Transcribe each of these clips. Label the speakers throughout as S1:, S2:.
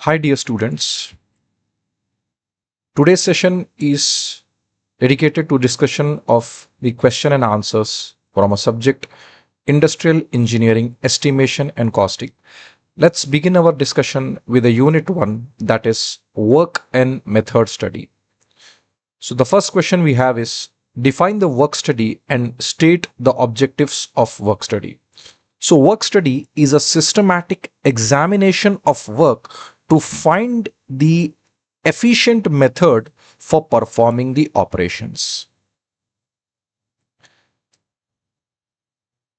S1: Hi dear students, today's session is dedicated to discussion of the question and answers from a subject Industrial Engineering Estimation and Costing. Let's begin our discussion with a unit 1, that is work and method study. So the first question we have is define the work study and state the objectives of work study. So work study is a systematic examination of work to find the efficient method for performing the operations.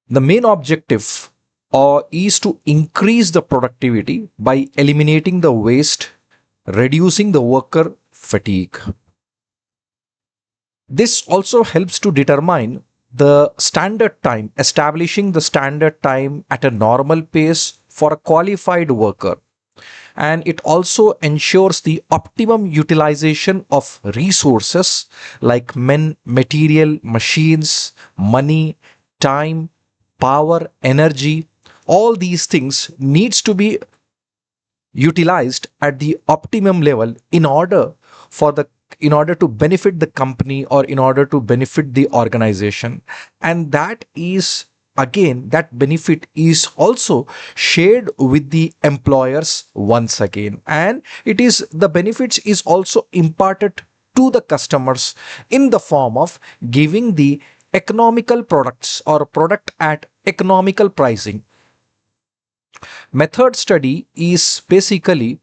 S1: The main objective is to increase the productivity by eliminating the waste, reducing the worker fatigue. This also helps to determine the standard time, establishing the standard time at a normal pace for a qualified worker. And it also ensures the optimum utilization of resources like men, material, machines, money, time, power, energy. All these things needs to be utilized at the optimum level in order to benefit the company or in order to benefit the organization. And that is again, that benefit is also shared with the employers once again, and the benefits is also imparted to the customers in the form of giving the economical products or product at economical pricing. Method study is basically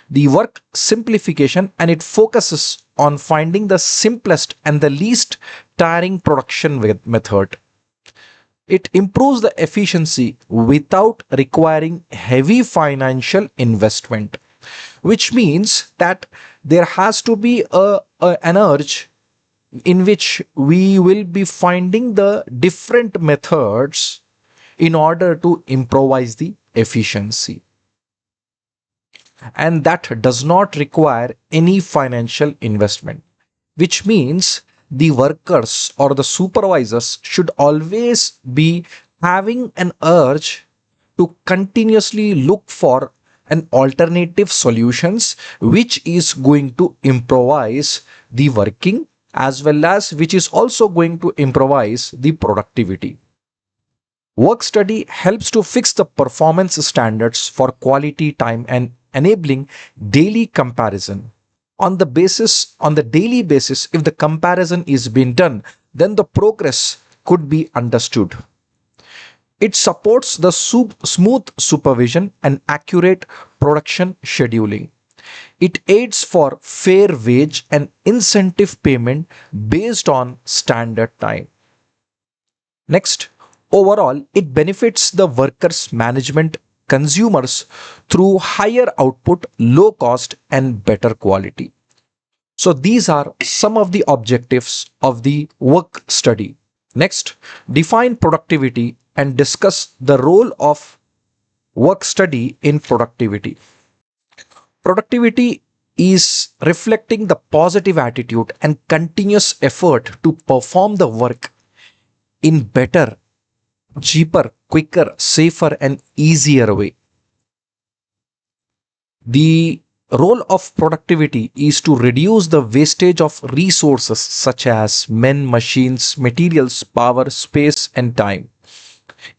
S1: the work simplification, and it focuses on finding the simplest and the least tiring production method. It improves the efficiency without requiring heavy financial investment, which means that there has to be an urge in which we will be finding the different methods in order to improvise the efficiency. And that does not require any financial investment, which means the workers or the supervisors should always be having an urge to continuously look for an alternative solutions which is going to improvise the working as well as which is also going to improvise the productivity. Work study helps to fix the performance standards for quality time and enabling daily comparison. On the daily basis, if the comparison is being done, then the progress could be understood. It supports the smooth supervision and accurate production scheduling. It aids for fair wage and incentive payment based on standard time. Next, overall, it benefits the workers' management consumers through higher output, low cost, and better quality. So these are some of the objectives of the work study. Next, define productivity and discuss the role of work study in productivity. Productivity is reflecting the positive attitude and continuous effort to perform the work in better, cheaper, quicker, safer, and easier way. The role of productivity is to reduce the wastage of resources such as men, machines, materials, power, space, and time.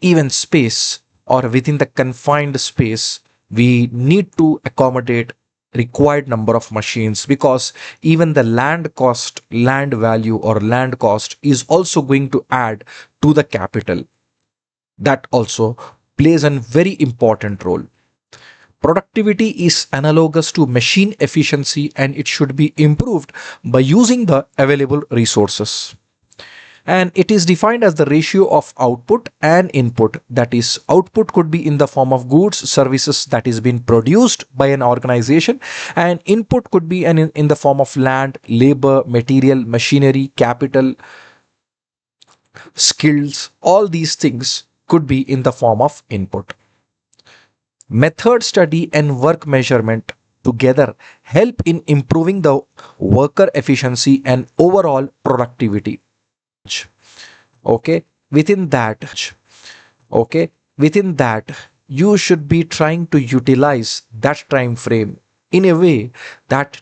S1: Even space, or within the confined space, we need to accommodate required number of machines, because even the land value or land cost is also going to add to the capital. That also plays a very important role. Productivity is analogous to machine efficiency, and it should be improved by using the available resources. And it is defined as the ratio of output and input. That is, output could be in the form of goods, services that is being produced by an organization, and input could be in the form of land, labor, material, machinery, capital, skills. All these things could be in the form of input. Method study and work measurement together help in improving the worker efficiency and overall productivity. Okay, within that, you should be trying to utilize that time frame in a way that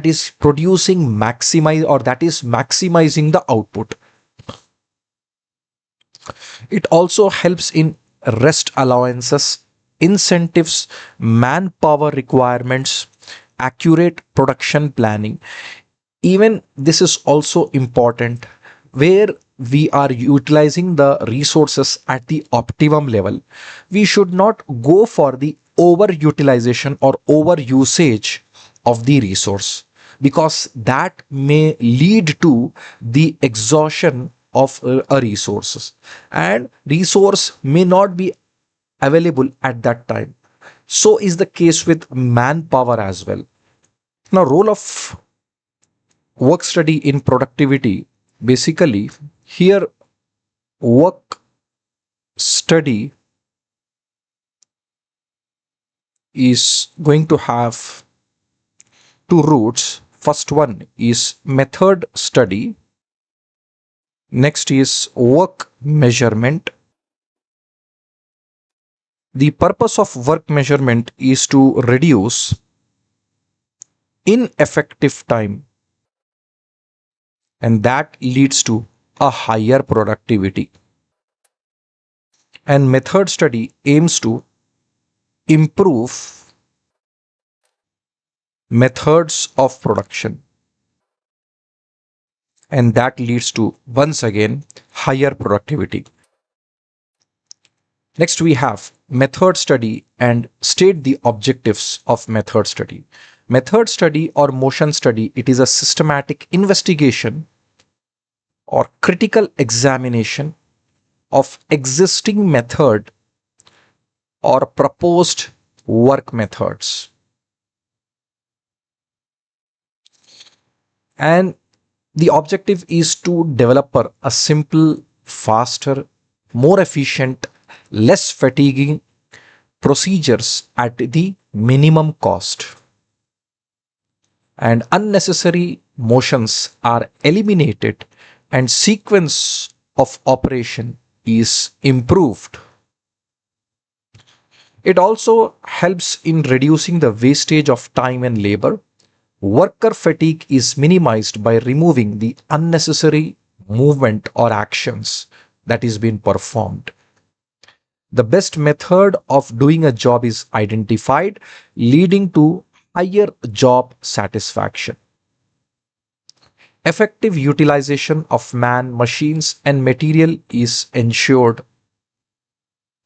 S1: is producing maximize or that is maximizing the output. It also helps in rest allowances, incentives, manpower requirements, accurate production planning. Even this is also important where we are utilizing the resources at the optimum level. We should not go for the overutilization or overusage of the resource, because that may lead to the exhaustion of a resources, and resource may not be available at that time. So is the case with manpower as well. Now, role of work study in productivity, basically here work study is going to have two routes. First one is method study, next is work measurement. The purpose of work measurement is to reduce ineffective time, and that leads to a higher productivity. And method study aims to improve methods of production, and that leads to once again higher productivity. Next, we have method study and state the objectives of method study. Method study or motion study, it is a systematic investigation or critical examination of existing method or proposed work methods. And the objective is to develop a simple, faster, more efficient, less fatiguing procedures at the minimum cost. And unnecessary motions are eliminated and sequence of operation is improved. It also helps in reducing the wastage of time and labor. Worker fatigue is minimized by removing the unnecessary movement or actions that is being performed. The best method of doing a job is identified, leading to higher job satisfaction. Effective utilization of man, machines, and material is ensured.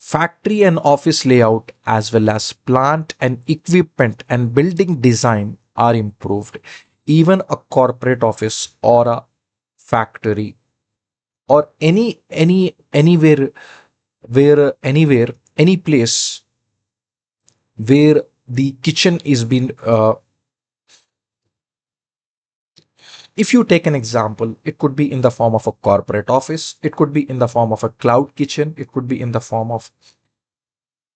S1: Factory and office layout, as well as plant and equipment and building design, are improved. Even a corporate office or a factory or anywhere where anywhere any place where the kitchen is being if you take an example, it could be in the form of a corporate office, it could be in the form of a cloud kitchen, it could be in the form of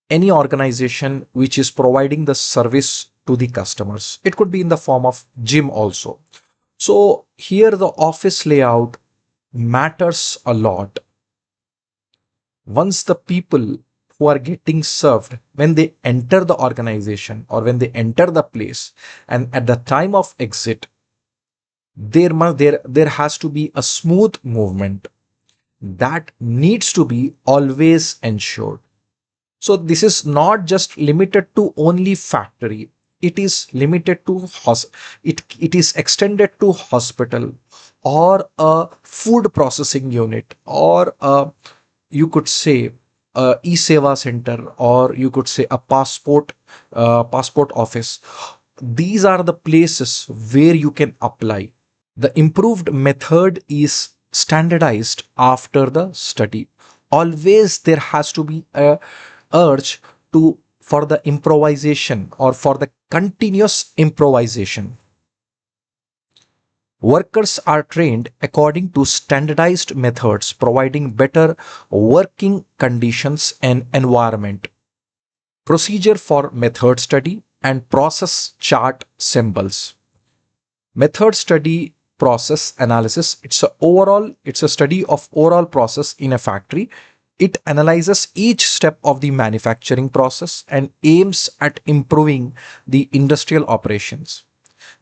S1: any organization which is providing the service to the customers. It could be in the form of gym also. So here the office layout matters a lot. Once the people who are getting served, when they enter the organization or when they enter the place, and at the time of exit, there has to be a smooth movement that needs to be always ensured. So this is not just limited to only factory. It is limited to it is extended to hospital or a food processing unit or you could say a e-seva center, or you could say a passport office. These are the places where you can apply. The improved method is standardized after the study. Always there has to be a urge to for the improvisation or for the continuous improvisation. Workers are trained according to standardized methods, providing better working conditions and environment. Procedure for method study and process chart symbols. Method study process analysis. It's a study of overall process in a factory. It analyzes each step of the manufacturing process and aims at improving the industrial operations.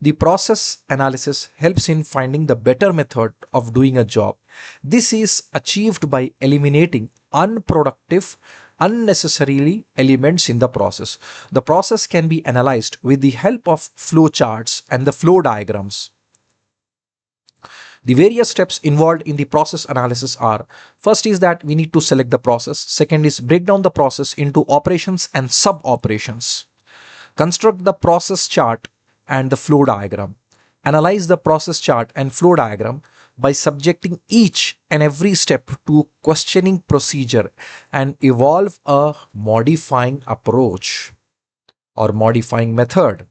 S1: The process analysis helps in finding the better method of doing a job. This is achieved by eliminating unproductive, unnecessarily elements in the process. The process can be analyzed with the help of flow charts and the flow diagrams. The various steps involved in the process analysis are: first is that we need to select the process, second is break down the process into operations and sub operations, construct the process chart and the flow diagram, analyze the process chart and flow diagram by subjecting each and every step to questioning procedure, and evolve a modifying approach or modifying method.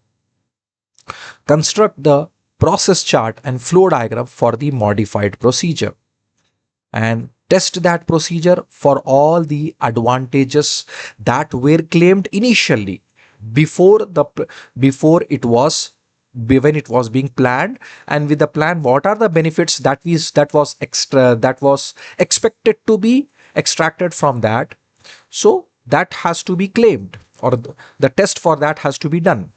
S1: Construct the process chart and flow diagram for the modified procedure, and test that procedure for all the advantages that were claimed initially before the before it was when it was being planned. And with the plan, what are the benefits that was expected to be extracted from that. So that has to be claimed, or the test for that has to be done,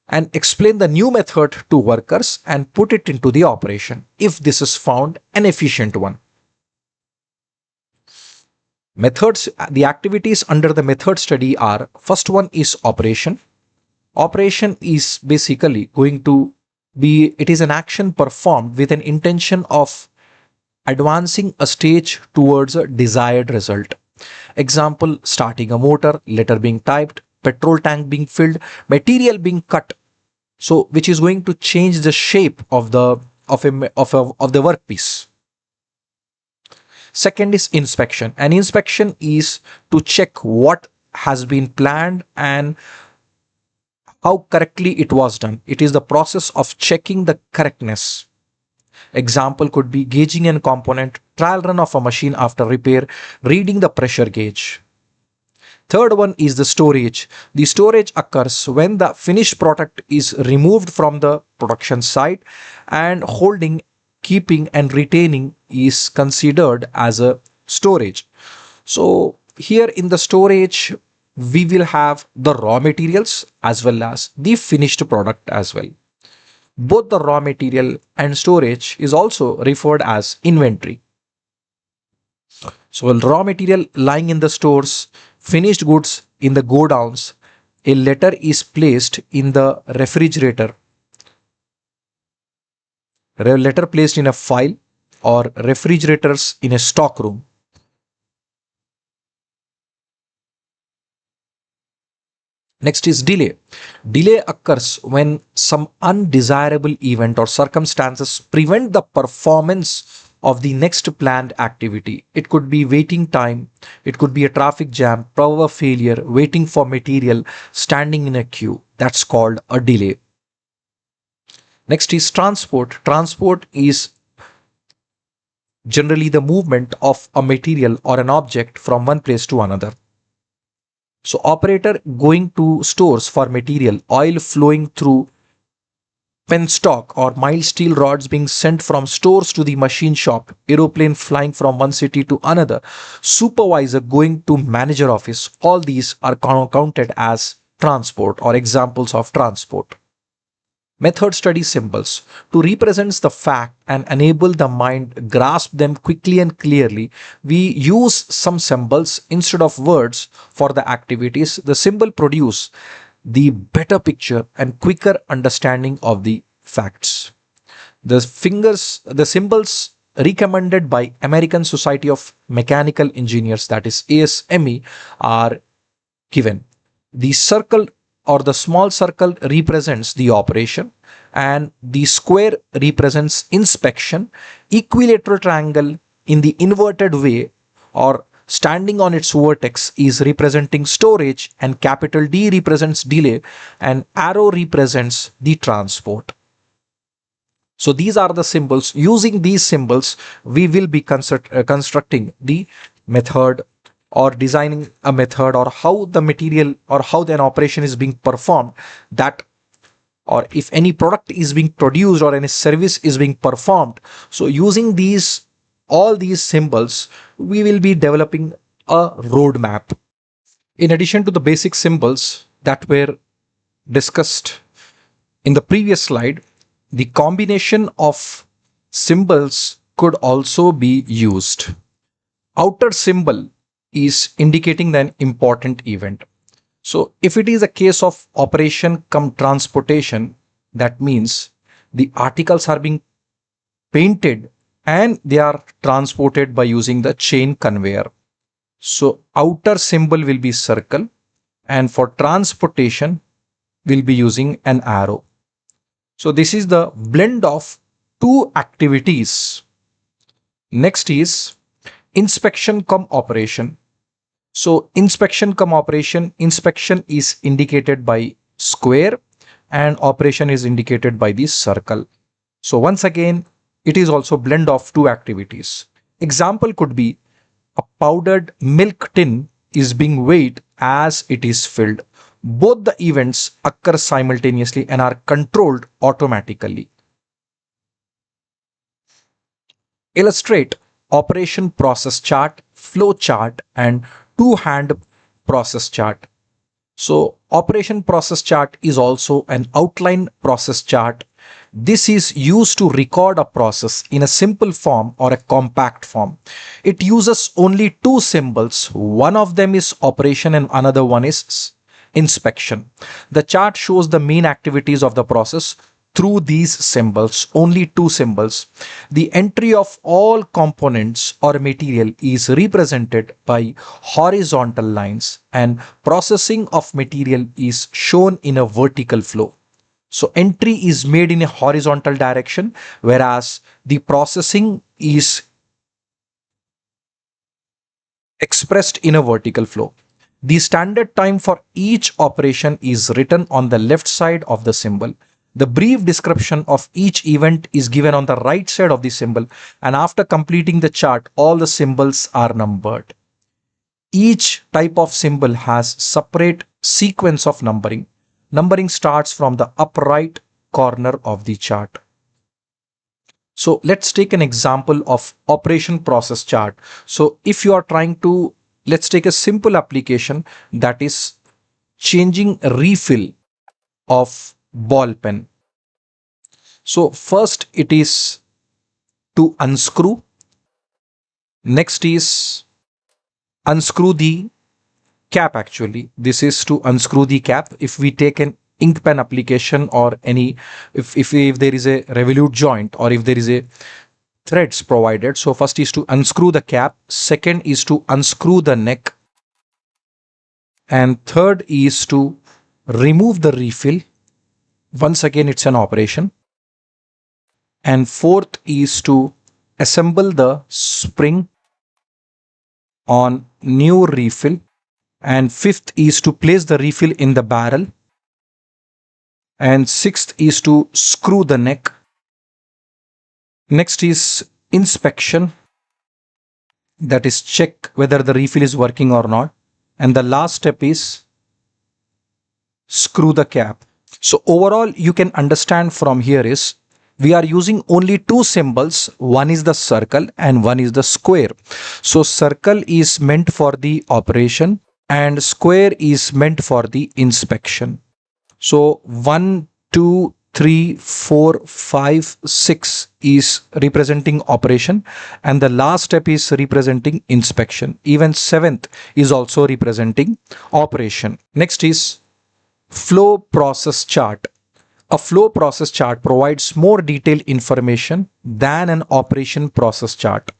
S1: and explain the new method to workers and put it into the operation if this is found an efficient one. Methods, the activities under the method study are: first one is operation. Operation is basically going to be, it is an action performed with an intention of advancing a stage towards a desired result. Example: starting a motor, letter being typed, petrol tank being filled, material being cut, so which is going to change the shape of the workpiece. Second is inspection. An inspection is to check what has been planned and how correctly it was done. It is the process of checking the correctness. Example could be gauging a component, trial run of a machine after repair, reading the pressure gauge. Third one is the storage. The storage occurs when the finished product is removed from the production site, and holding, keeping and retaining is considered as a storage. So here in the storage, we will have the raw materials as well as the finished product as well. Both the raw material and storage is also referred as inventory. So raw material lying in the stores, finished goods in the godowns, a letter is placed in the refrigerator, a letter placed in a file, or refrigerators in a stock room. Next is delay. Delay occurs when some undesirable event or circumstances prevent the performance of the next planned activity. It could be waiting time, it could be a traffic jam, power failure, waiting for material, standing in a queue. That's called a delay. Next is transport. Transport is generally the movement of a material or an object from one place to another. So operator going to stores for material, oil flowing through penstock or mild steel rods being sent from stores to the machine shop, aeroplane flying from one city to another, supervisor going to manager office. All these are counted as transport or examples of transport. Method study symbols to represent the fact and enable the mind grasp them quickly and clearly. We use some symbols instead of words for the activities. The symbol produce the better picture and quicker understanding of the facts. The symbols recommended by American Society of Mechanical Engineers, that is ASME, are given. The circle or the small circle represents the operation, and the square represents inspection. Equilateral triangle in the inverted way or standing on its vertex is representing storage, and capital D represents delay, and arrow represents the transport. So these are the symbols. Using these symbols, we will be constructing the method or designing a method, or how the material or how an operation is being performed, that, or if any product is being produced or any service is being performed. So using these all these symbols, we will be developing a roadmap. In addition to the basic symbols that were discussed in the previous slide, the combination of symbols could also be used. Outer symbol is indicating an important event. So if it is a case of operation come transportation, that means the articles are being painted and they are transported by using the chain conveyor. So outer symbol will be circle, and for transportation we'll be using an arrow. So this is the blend of two activities. Next is inspection cum operation. So inspection cum operation, inspection is indicated by square and operation is indicated by the circle. So once again, it is also blend of two activities. Example could be a powdered milk tin is being weighed as it is filled. Both the events occur simultaneously and are controlled automatically. Illustrate operation process chart, flow chart, and two-hand process chart. So operation process chart is also an outline process chart. This is used to record a process in a simple form or a compact form. It uses only two symbols. One of them is operation and another one is inspection. The chart shows the main activities of the process through these symbols, only two symbols. The entry of all components or material is represented by horizontal lines, and processing of material is shown in a vertical flow. So entry is made in a horizontal direction, whereas the processing is expressed in a vertical flow. The standard time for each operation is written on the left side of the symbol. The brief description of each event is given on the right side of the symbol, and after completing the chart, all the symbols are numbered. Each type of symbol has separate sequence of numbering. Numbering starts from the upright corner of the chart. So let's take an example of operation process chart. So if you are trying to, let's take a simple application, that is changing a refill of ball pen. So first it is to unscrew. Next is unscrew the cap. Actually, this is to unscrew the cap. If we take an ink pen application or any, if there is a revolute joint or if there is a threads provided, so first is to unscrew the cap, second is to unscrew the neck, and third is to remove the refill. Once again, it's an operation. And fourth is to assemble the spring on new refill. And fifth is to place the refill in the barrel. And sixth is to screw the neck. Next is inspection, that is check whether the refill is working or not. And the last step is screw the cap. So overall, you can understand from here is we are using only two symbols. One is the circle and one is the square. So circle is meant for the operation and square is meant for the inspection. So 1, 2, 3, 4, 5, 6 is representing operation, and the last step is representing inspection. Even seventh is also representing operation. Next is flow process chart. A flow process chart provides more detailed information than an operation process chart.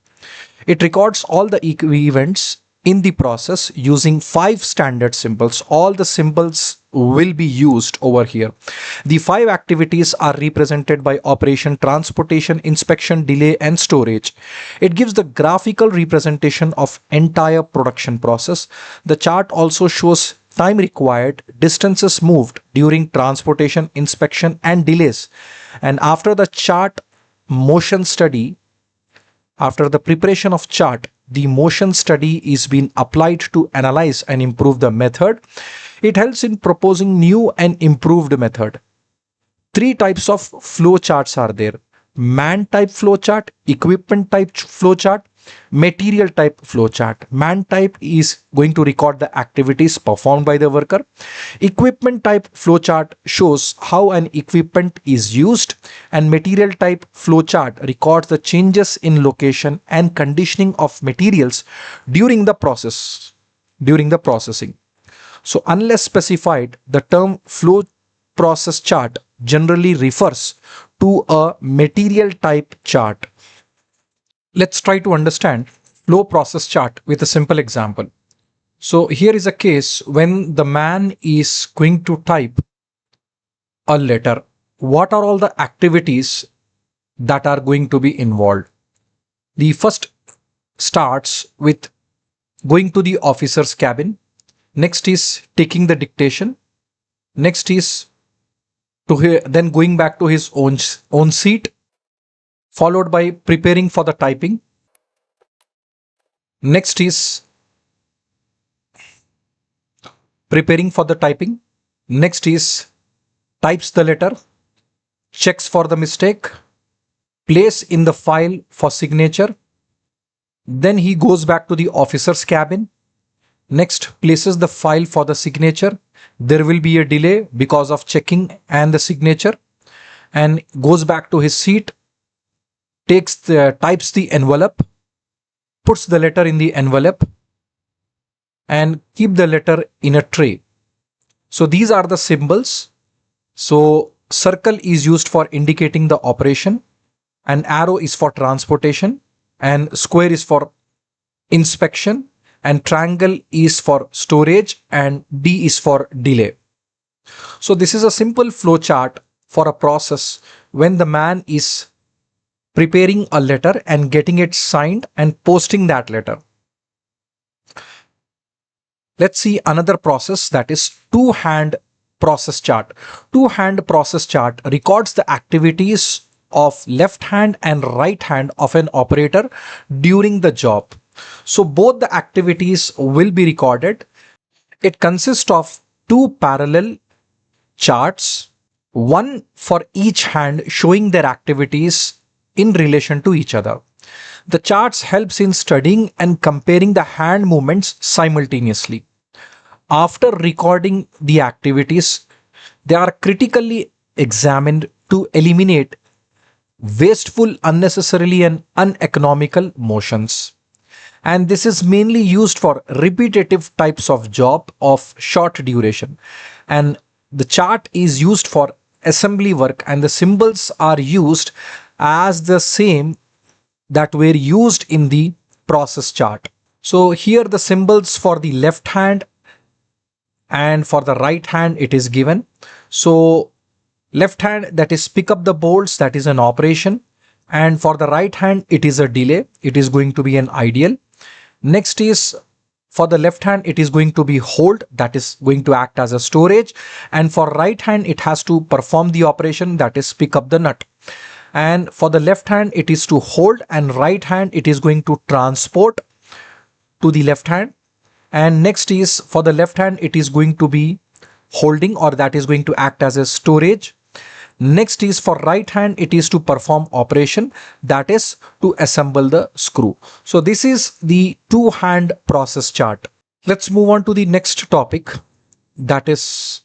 S1: It records all the events in the process using 5 standard symbols. All the symbols will be used over here. The 5 activities are represented by operation, transportation, inspection, delay, and storage. It gives the graphical representation of entire production process. The chart also shows time required, distances moved during transportation, inspection, and delays. And after the chart motion study, after the preparation of chart, the motion study is being applied to analyze and improve the method. It helps in proposing new and improved method. 3 types of flow charts are there. man type flowchart, equipment type flowchart, material type flowchart. Man type is going to record the activities performed by the worker. Equipment type flowchart shows how an equipment is used, and material type flowchart records the changes in location and conditioning of materials during the processing. So unless specified, the term flow process chart generally refers to a material type chart. Let's try to understand flow process chart with a simple example. So here is a case when the man is going to type a letter. What are all the activities that are going to be involved? The first starts with going to the officer's cabin. Next is taking the dictation. Next is then going back to his own seat, followed by preparing for the typing. Next is preparing for the typing. Next is types the letter, checks for the mistake, place in the file for signature. Then he goes back to the officer's cabin. Next, places the file for the signature. There will be a delay because of checking and the signature, and goes back to his seat, types the envelope, puts the letter in the envelope, and keep the letter in a tray. So these are the symbols. So circle is used for indicating the operation, and arrow is for transportation, and square is for inspection, and triangle is for storage, and D is for delay. So this is a simple flow chart for a process when the man is preparing a letter and getting it signed and posting that letter. Let's see another process, that is two-hand process chart. Two-hand process chart records the activities of left hand and right hand of an operator during the job. So both the activities will be recorded. It consists of two parallel charts, one for each hand showing their activities in relation to each other. The charts helps in studying and comparing the hand movements simultaneously. After recording the activities, they are critically examined to eliminate wasteful, unnecessarily and uneconomical motions. And this is mainly used for repetitive types of job of short duration. And the chart is used for assembly work, and the symbols are used as the same that were used in the process chart. So here the symbols for the left hand and for the right hand it is given. So left hand, that is pick up the bolts, that is an operation, and for the right hand it is a delay, it is going to be an ideal. Next is for the left hand it is going to be hold, that is going to act as a storage, and for right hand it has to perform the operation, that is pick up the nut. And for the left hand it is to hold, and right hand it is going to transport to the left hand. And next is for the left hand it is going to be holding, or that is going to act as a storage. Next is for right hand it is to perform operation, that is to assemble the screw. So this is the two hand process chart. Let's move on to the next topic, that is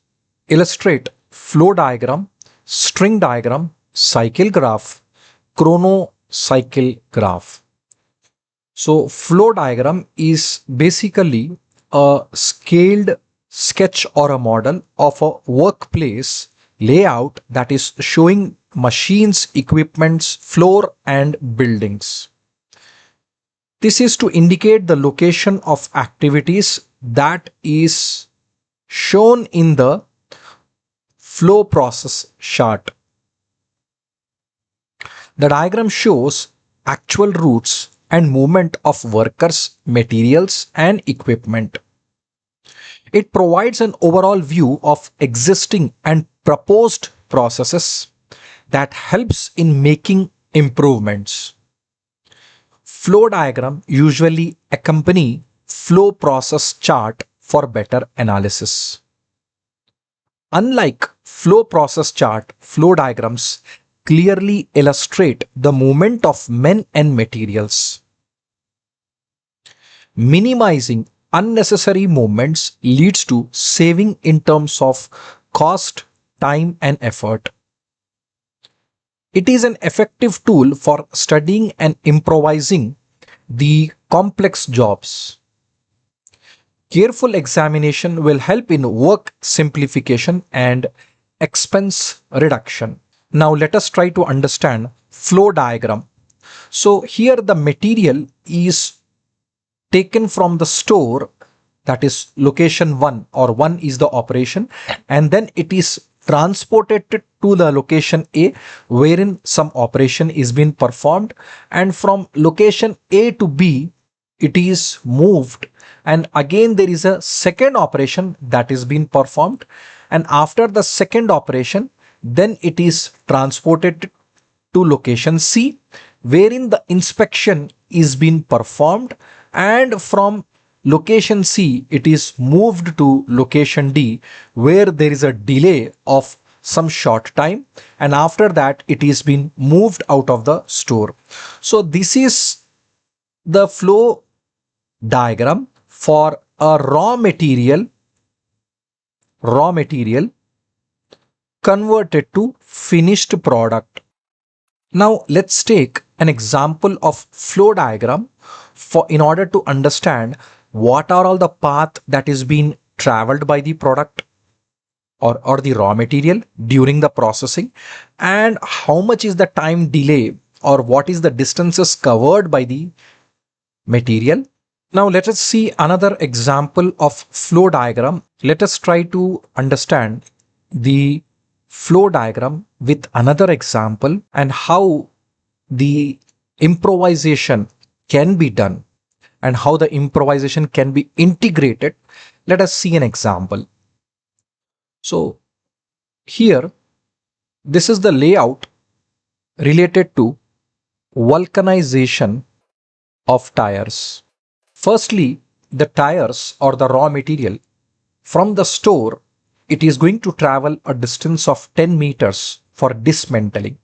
S1: illustrate flow diagram, string diagram, cycle graph, chrono cycle graph. So flow diagram is basically a scaled sketch or a model of a workplace layout that is showing machines, equipments, floor and buildings. This is to indicate the location of activities that is shown in the flow process chart. The diagram shows actual routes and movement of workers, materials and equipment. It provides an overall view of existing and proposed processes that helps in making improvements. Flow diagram usually accompany flow process chart for better analysis. Unlike flow process chart, flow diagrams clearly illustrate the movement of men and materials. Minimizing unnecessary movements leads to saving in terms of cost, time, and effort. It is an effective tool for studying and improvising the complex jobs. Careful examination will help in work simplification and expense reduction. Now let us try to understand flow diagram. So here the material is taken from the store, that is location 1, or 1 is the operation, and then it is transported to the location A wherein some operation is being performed, and from location A to B it is moved, and again there is a second operation that is being performed, and after the second operation then it is transported to location C wherein the inspection is being performed, and from location C it is moved to location D where there is a delay of some short time, and after that it is being moved out of the store. So this is the flow diagram for a raw material converted to finished product. Now let's take an example of flow diagram for in order to understand what are all the path that is being traveled by the product or the raw material during the processing, and how much is the time delay or what is the distances covered by the material. Now let us see another example of flow diagram. Let us try to understand the flow diagram with another example and how the improvisation can be done and how the improvisation can be integrated. Let us see an example. So here, this is the layout related to vulcanization of tires. Firstly, the tires or the raw material from the store, it is going to travel a distance of 10 meters for dismantling.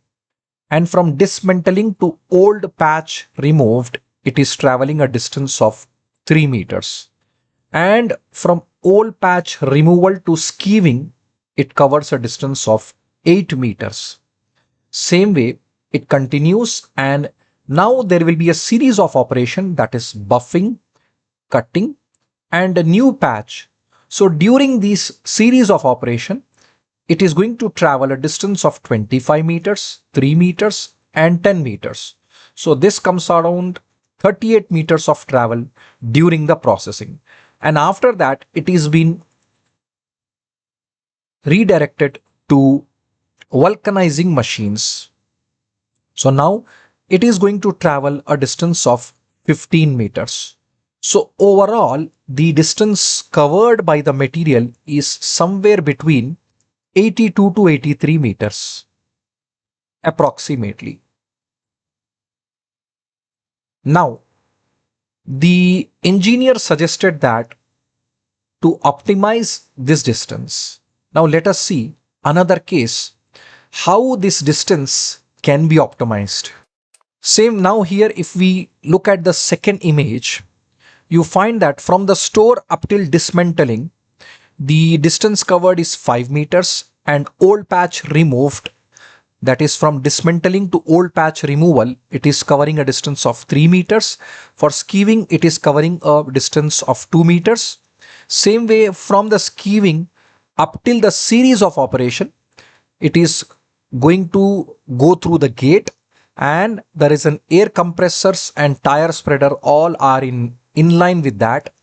S1: And from dismantling to old patch removed, it is traveling a distance of 3 meters. And from old patch removal to skewing, it covers a distance of 8 meters. Same way, it continues, and now there will be a series of operation, that is buffing, cutting, and a new patch. So during this series of operation, it is going to travel a distance of 25 meters, 3 meters, and 10 meters. So this comes around 38 meters of travel during the processing. And after that, it is been redirected to vulcanizing machines. So now it is going to travel a distance of 15 meters. So overall, the distance covered by the material is somewhere between 82 to 83 meters, approximately. Now, the engineer suggested that to optimize this distance. Now let us see another case, how this distance can be optimized. Same now here, if we look at the second image, you find that from the store up till dismantling, the distance covered is 5 meters, and old patch removed, that is from dismantling to old patch removal, it is covering a distance of 3 meters. For skewing, it is covering a distance of 2 meters. Same way, from the skewing up till the series of operation, it is going to go through the gate, and there is an air compressors and tire spreader, all are in line with that.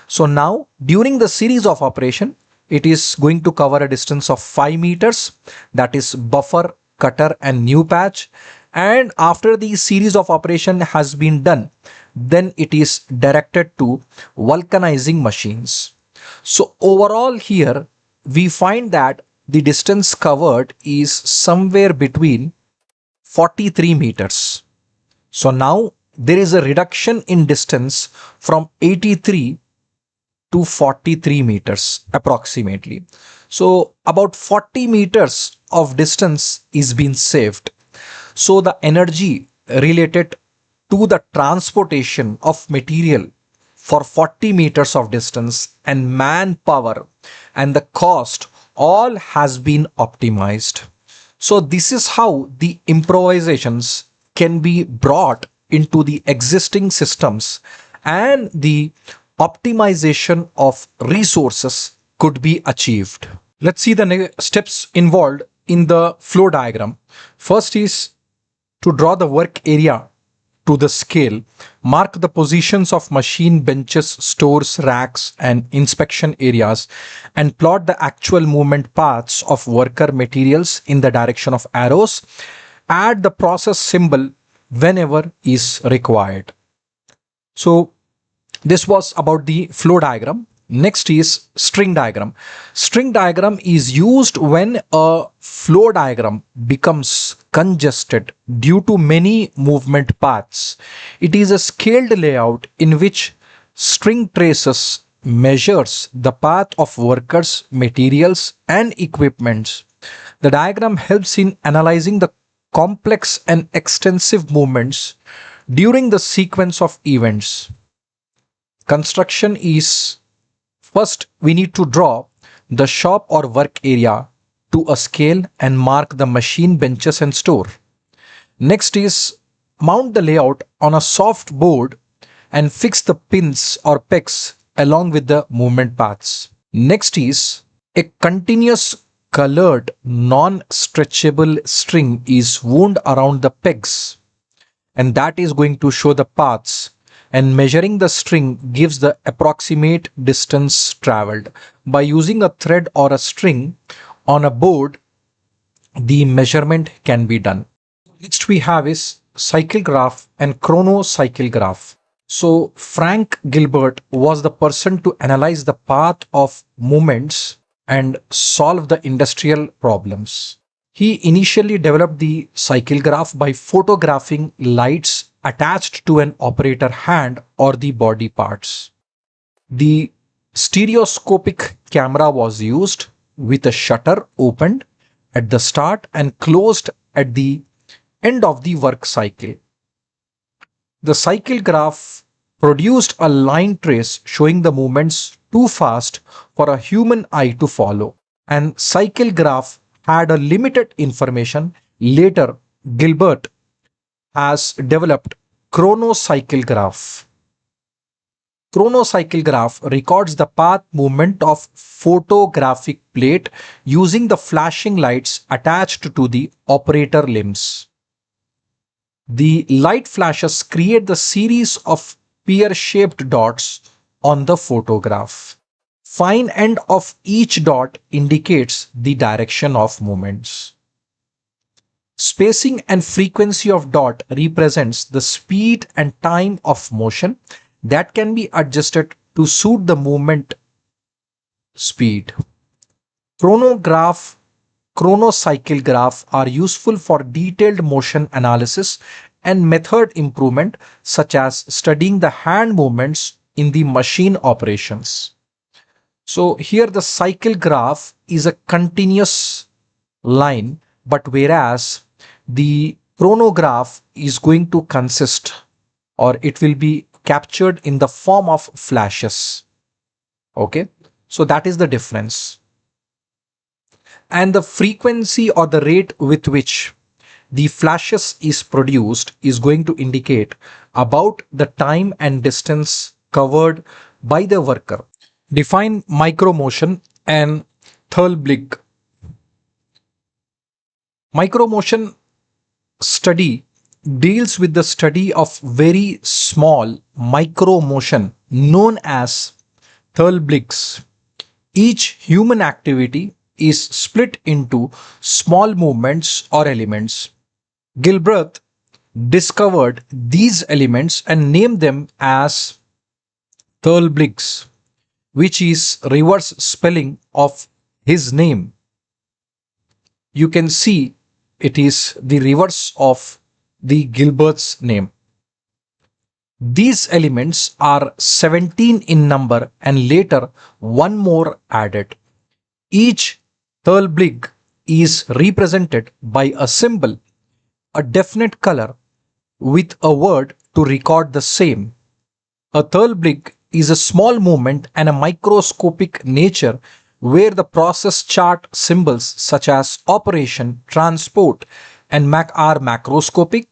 S1: So now during the series of operation, it is going to cover a distance of 5 meters, that is buffer, cutter, and new patch. And after the series of operation has been done, then it is directed to vulcanizing machines. So overall here we find that the distance covered is somewhere between 43 meters. So now there is a reduction in distance from 83 to 43 meters approximately. So about 40 meters of distance is being saved. So the energy related to the transportation of material for 40 meters of distance and manpower and the cost all has been optimized. So this is how the improvisations can be brought into the existing systems, and the optimization of resources could be achieved. Let's see the steps involved in the flow diagram. First is to draw the work area to the scale, mark the positions of machine benches, stores, racks, and inspection areas, and plot the actual movement paths of worker materials in the direction of arrows. Add the process symbol whenever is required. So this was about the flow diagram. Next is string diagram. String diagram is used when a flow diagram becomes congested due to many movement paths. It is a scaled layout in which string traces measures the path of workers, materials, and equipments. The diagram helps in analyzing the complex and extensive movements during the sequence of events. Construction is, first we need to draw the shop or work area to a scale and mark the machine benches and store. Next is mount the layout on a soft board and fix the pins or pegs along with the movement paths. Next is a continuous colored non-stretchable string is wound around the pegs, and that is going to show the paths, and measuring the string gives the approximate distance traveled. By using a thread or a string on a board, the measurement can be done. Next we have is cycle graph and chrono cycle graph. So Frank Gilbert was the person to analyze the path of movements and solve the industrial problems. He initially developed the cycle graph by photographing lights attached to an operator hand or the body parts. The stereoscopic camera was used with a shutter opened at the start and closed at the end of the work cycle. The cycle graph produced a line trace showing the movements too fast for a human eye to follow, and cycle graph had a limited information. Later, Gilbert has developed chronocycle graph. Chronocycle graph records the path movement of photographic plate using the flashing lights attached to the operator limbs. The light flashes create the series of pear-shaped dots on the photograph. Fine end of each dot indicates the direction of movements. Spacing and frequency of dot represents the speed and time of motion that can be adjusted to suit the movement speed. Chronograph, chronocycle graph are useful for detailed motion analysis and method improvement, such as studying the hand movements in the machine operations. So here the cycle graph is a continuous line, but whereas the chronograph is going to consist, or it will be captured in the form of flashes. Okay, so that is the difference. And the frequency or the rate with which the flashes is produced is going to indicate about the time and distance covered by the worker. Define micromotion and therbligs. Micromotion study deals with the study of very small micromotion known as therbligs. Each human activity is split into small movements or elements. Gilbert discovered these elements and named them as therbligs, which is reverse spelling of his name. You can see it is the reverse of the Gilbert's name. These elements are 17 in number and later one more added. Each therblig is represented by a symbol a definite color with a word to record the same. A therblink is a small movement and a microscopic nature where the process chart symbols such as operation, transport, and are macroscopic,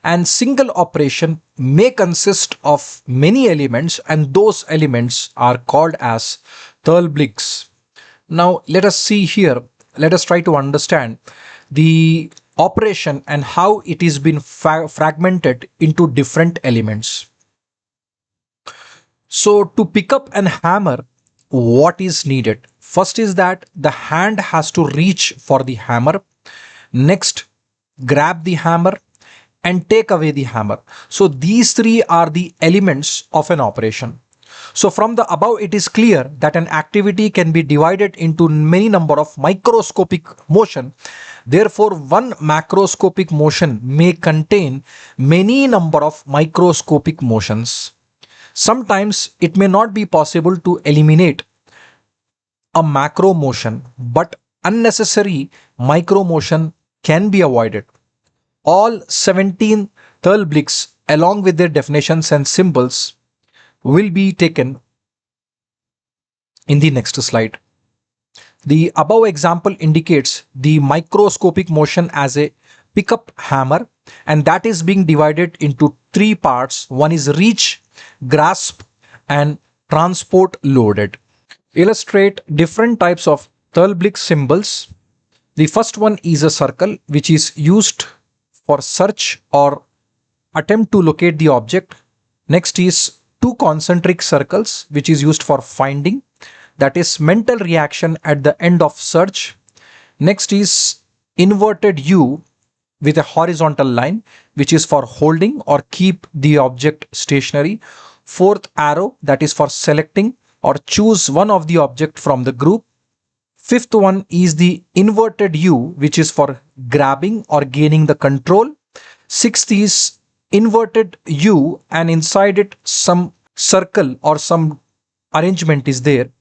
S1: and single operation may consist of many elements, and those elements are called as therbligs. Now let us see here, let us try to understand the operation and how it is been fragmented into different elements. So to pick up an hammer, what is needed? First is that the hand has to reach for the hammer. Next, grab the hammer and take away the hammer. So these three are the elements of an operation. So from the above, it is clear that an activity can be divided into many number of microscopic motion. Therefore, one macroscopic motion may contain many number of microscopic motions. Sometimes it may not be possible to eliminate a macro motion, but unnecessary micro motion can be avoided. All 17 therbligs along with their definitions and symbols will be taken in the next slide. The above example indicates the microscopic motion as a pickup hammer, and that is being divided into three parts. One is reach, grasp, and transport loaded. Illustrate different types of therbligs symbols. The first one is a circle, which is used for search or attempt to locate the object. Next is two concentric circles, which is used for finding, that is mental reaction at the end of search. Next is inverted U with a horizontal line, which is for holding or keep the object stationary. Fourth arrow, that is for selecting or choose one of the object from the group. Fifth one is the inverted U, which is for grabbing or gaining the control. Sixth is inverted U, and inside it some circle or some arrangement is there.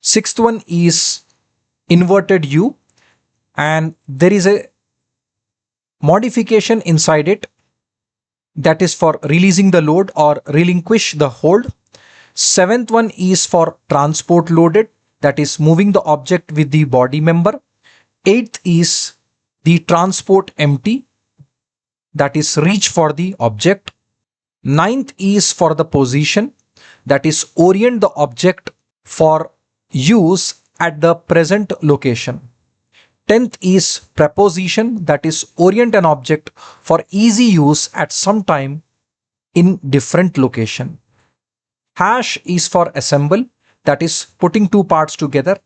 S1: Sixth one is inverted U, and there is a modification inside it, that is for releasing the load or relinquish the hold. Seventh one is for transport loaded, that is moving the object with the body member. Eighth is the transport empty, that is reach for the object. Ninth is for the position, that is orient the object for use at the present location. 10th is preposition, that is orient an object for easy use at some time in different location. Hash is for assemble, that is putting two parts together.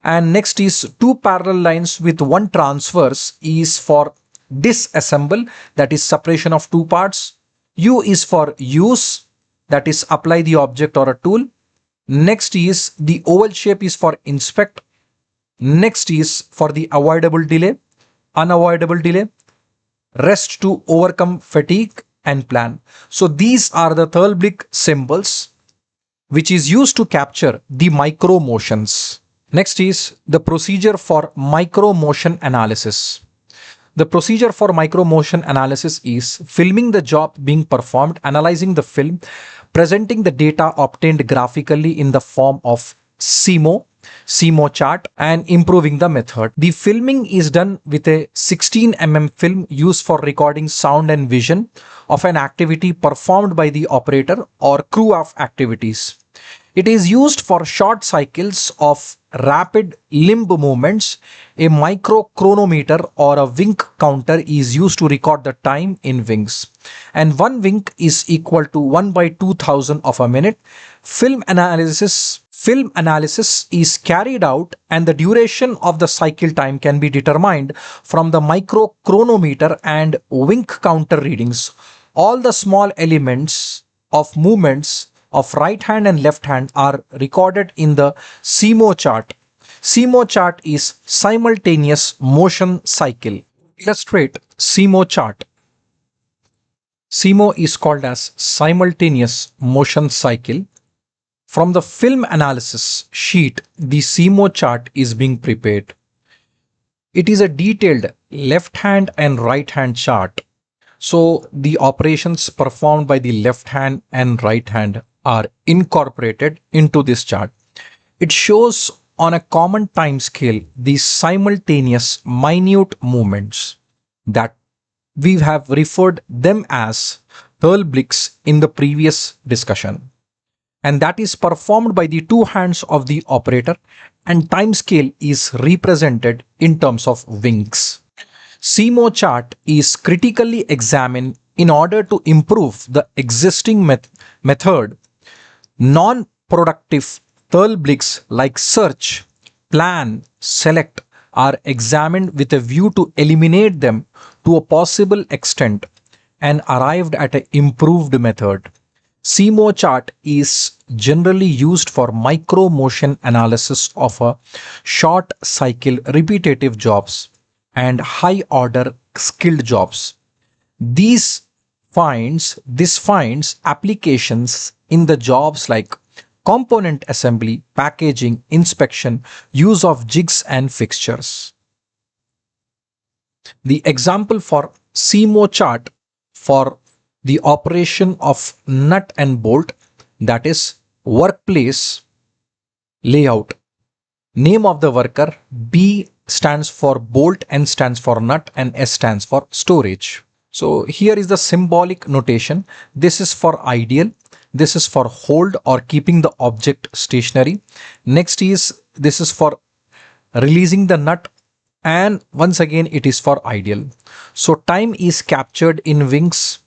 S1: And next is two parallel lines with one transverse is for disassemble, that is separation of two parts. U is for use, that is apply the object or a tool. Next is the oval shape is for inspect. Next is for the avoidable delay, unavoidable delay, rest to overcome fatigue, and plan. So these are the therbligs symbols which is used to capture the micro motions. Next is the procedure for micro motion analysis. The procedure for micro motion analysis is filming the job being performed, analyzing the film, presenting the data obtained graphically in the form of SIMO chart, and improving the method. The filming is done with a 16 film used for recording sound and vision of an activity performed by the operator or crew of activities. It is used for short cycles of rapid limb movements. A microchronometer or a wink counter is used to record the time in winks, and one wink is equal to 1/2000 of a minute. Film analysis is carried out, and the duration of the cycle time can be determined from the microchronometer and wink counter readings. All the small elements of movements of right hand and left hand are recorded in the SIMO chart. SIMO chart is simultaneous motion cycle. Illustrate SIMO chart. SIMO is called as simultaneous motion cycle. From the film analysis sheet, the SIMO chart is being prepared. It is a detailed left hand and right hand chart. So the operations performed by the left hand and right hand are incorporated into this chart. It shows on a common time scale the simultaneous minute movements that we have referred them as therbligs in the previous discussion, and that is performed by the two hands of the operator, and time scale is represented in terms of winks. SIMO chart is critically examined in order to improve the existing method. Non-productive therbligs like search, plan, select are examined with a view to eliminate them to a possible extent and arrived at an improved method. SIMO chart is generally used for micro motion analysis of a short cycle repetitive jobs and high order skilled jobs. This finds applications in the jobs like component assembly, packaging, inspection, use of jigs and fixtures. The example for SIMO chart for the operation of nut and bolt, that is workplace layout. Name of the worker, B stands for bolt, N stands for nut, and S stands for storage. So here is the symbolic notation. This is for ideal. This is for hold or keeping the object stationary. Next is this is for releasing the nut, and once again it is for ideal. So time is captured in winks,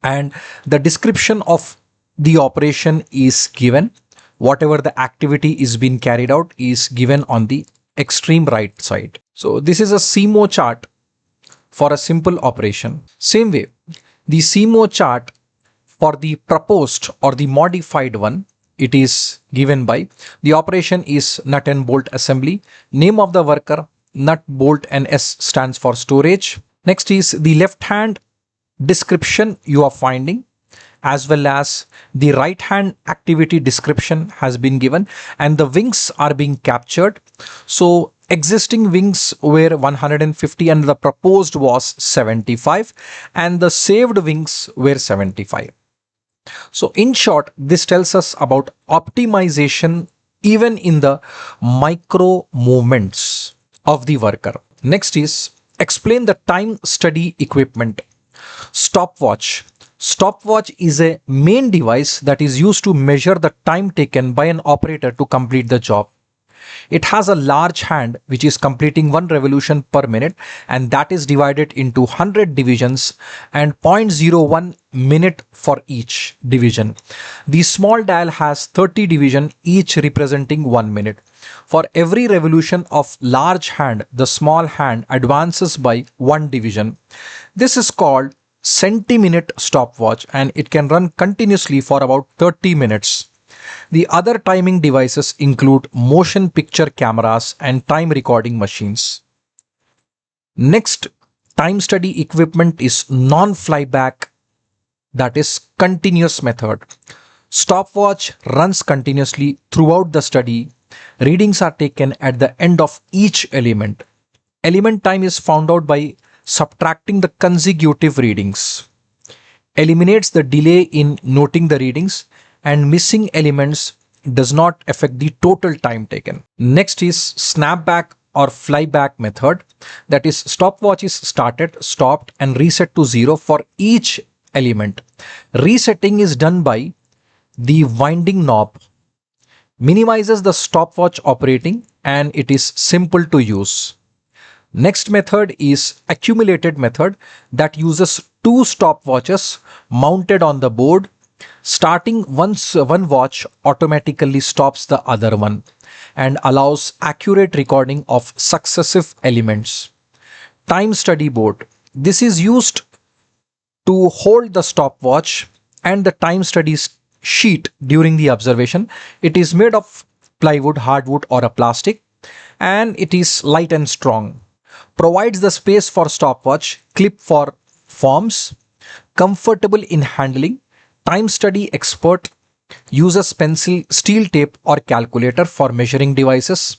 S1: and the description of the operation is given. Whatever the activity is being carried out is given on the extreme right side. So this is a SIMO chart for a simple operation. Same way, the SIMO chart for the proposed or the modified one, it is given by the operation is nut and bolt assembly. Name of the worker, nut, bolt, and S stands for storage. Next is the left hand description you are finding, as well as the right hand activity description has been given, and the wings are being captured. So existing wings were 150 and the proposed was 75, and the saved wings were 75. So in short, this tells us about optimization even in the micro movements of the worker. Next is explain the time study equipment. Stopwatch. Stopwatch is a main device that is used to measure the time taken by an operator to complete the job. It has a large hand which is completing one revolution per minute, and that is divided into 100 divisions and 0.01 minute for each division. The small dial has 30 divisions, each representing 1 minute. For every revolution of large hand, the small hand advances by 1 division. This is called centiminute stopwatch, and it can run continuously for about 30 minutes. The other timing devices include motion picture cameras and time recording machines. Next time study equipment is non-flyback, that is continuous method. Stopwatch runs continuously throughout the study. Readings are taken at the end of each element. Element time is found out by subtracting the consecutive readings. Eliminates the delay in noting the readings, and missing elements does not affect the total time taken. Next is snapback or flyback method. That is, stopwatch is started, stopped, and reset to 0 for each element. Resetting is done by the winding knob. Minimizes the stopwatch operating, and it is simple to use. Next method is accumulated method that uses two stopwatches mounted on the board. Starting once one watch automatically stops the other one and allows accurate recording of successive elements. Time study board. This is used to hold the stopwatch and the time study sheet during the observation. It is made of plywood, hardwood, or a plastic, and it is light and strong. Provides the space for stopwatch, clip for forms, comfortable in handling. Time study expert uses pencil, steel tape, or calculator for measuring devices.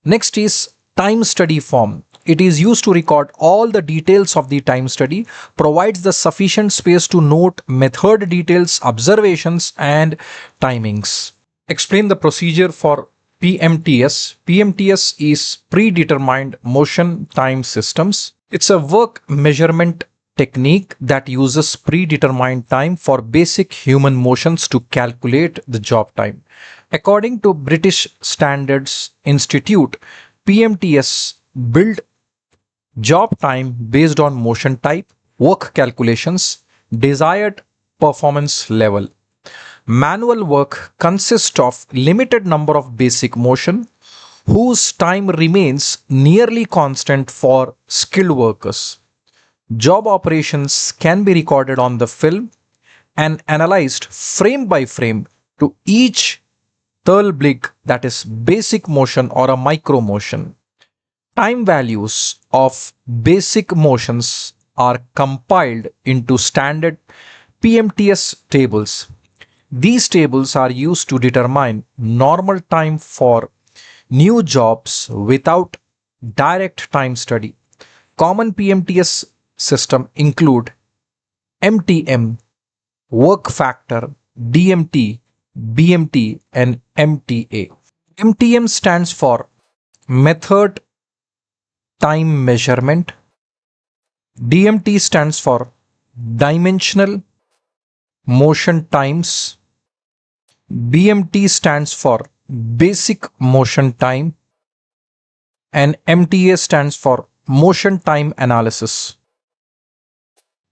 S1: Next is time study form. It is used to record all the details of the time study, provides the sufficient space to note method details, observations, and timings. Explain the procedure for PMTS. PMTS is Predetermined Motion Time Systems. It's a work measurement technique that uses predetermined time for basic human motions to calculate the job time. According to British Standards Institute, PMTS build job time based on motion type, work calculations, desired performance level. Manual work consists of limited number of basic motion whose time remains nearly constant for skilled workers. Job operations can be recorded on the film and analyzed frame by frame to each therbligs, that is basic motion or a micro motion. Time values of basic motions are compiled into standard PMTS tables. These tables are used to determine normal time for new jobs without direct time study. Common PMTS system include MTM, work factor, DMT, BMT, and MTA. MTM stands for method time measurement. DMT stands for dimensional motion times. BMT stands for basic motion time, and MTA stands for motion time analysis.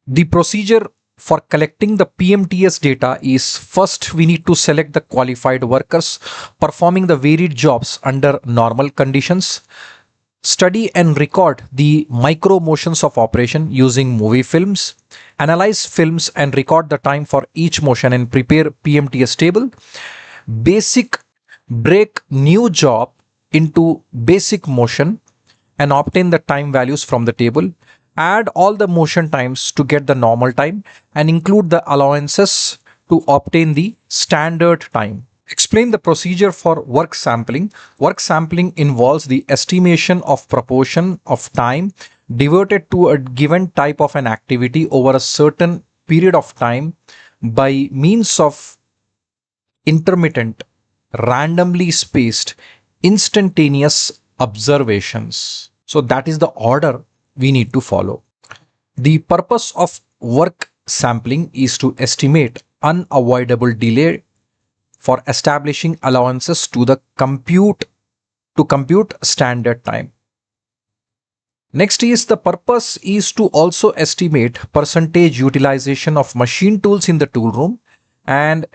S1: The procedure for collecting the PMTS data is: first we need to select the qualified workers performing the varied jobs under normal conditions. Study and record the micro motions of operation using movie films. Analyze films and record the time for each motion and prepare PMTS table. Basic break new job into basic motion and obtain the time values from the table. Add all the motion times to get the normal time and include the allowances to obtain the standard time. Explain the procedure for work sampling. Work sampling involves the estimation of proportion of time devoted to a given type of an activity over a certain period of time by means of intermittent, randomly spaced, instantaneous observations. So that is the order we need to follow. The purpose of work sampling is to estimate unavoidable delay for establishing allowances to compute standard time. Next is the purpose is to also estimate percentage utilization of machine tools in the tool room and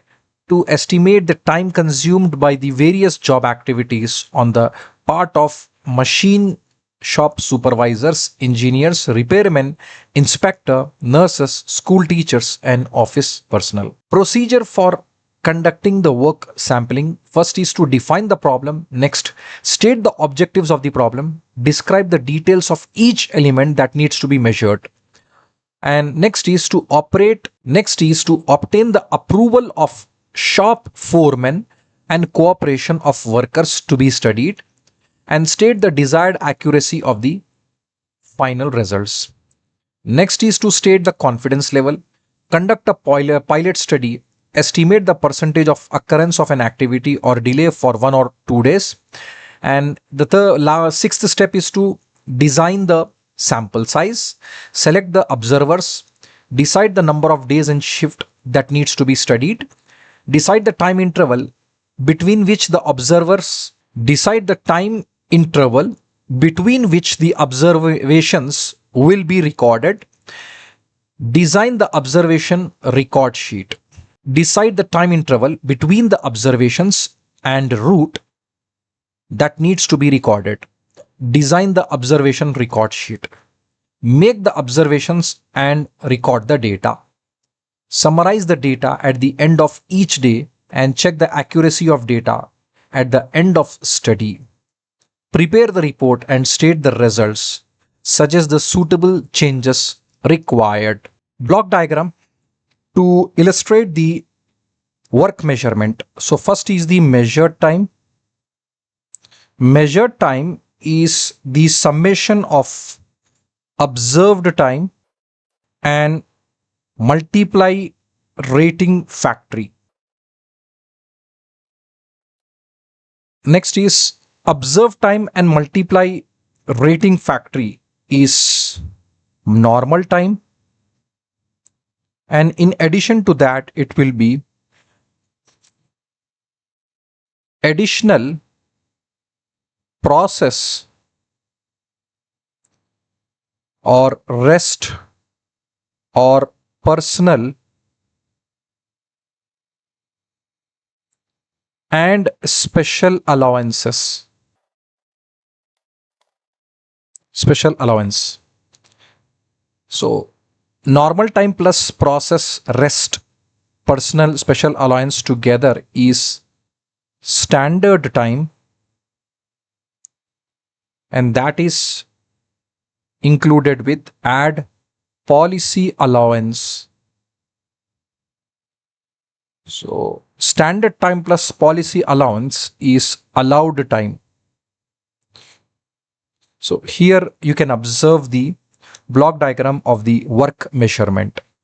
S1: to estimate the time consumed by the various job activities on the part of machine shop supervisors, engineers, repairmen, inspector, nurses, school teachers, and office personnel. Procedure for conducting the work sampling: first is to define the problem. Next, state the objectives of the problem. Describe the details of each element that needs to be measured. And next is to obtain the approval of shop foremen and cooperation of workers to be studied, and state the desired accuracy of the final results. Next is to state the confidence level. Conduct a pilot study. Estimate the percentage of occurrence of an activity or delay for 1 or 2 days. And the sixth step is to design the sample size, select the observers, decide the number of days and shift that needs to be studied, decide the time interval between which the observations will be recorded, design the observation record sheet. Decide the time interval between the observations and route that needs to be recorded. Design the observation record sheet. Make the observations and record the data. Summarize the data at the end of each day and check the accuracy of data at the end of study. Prepare the report and state the results. Suggest the suitable changes required. Block diagram to illustrate the work measurement. So first is the measured time. Measured time is the summation of observed time and multiply rating factory. Next is observed time and multiply rating factory is normal time, and in addition to that it will be additional process or rest or personal and special allowances. Special allowance. So normal time plus process rest personal special allowance together is standard time, and that is included with add policy allowance. So standard time plus policy allowance is allowed time. So here you can observe the block diagram of the work measurement.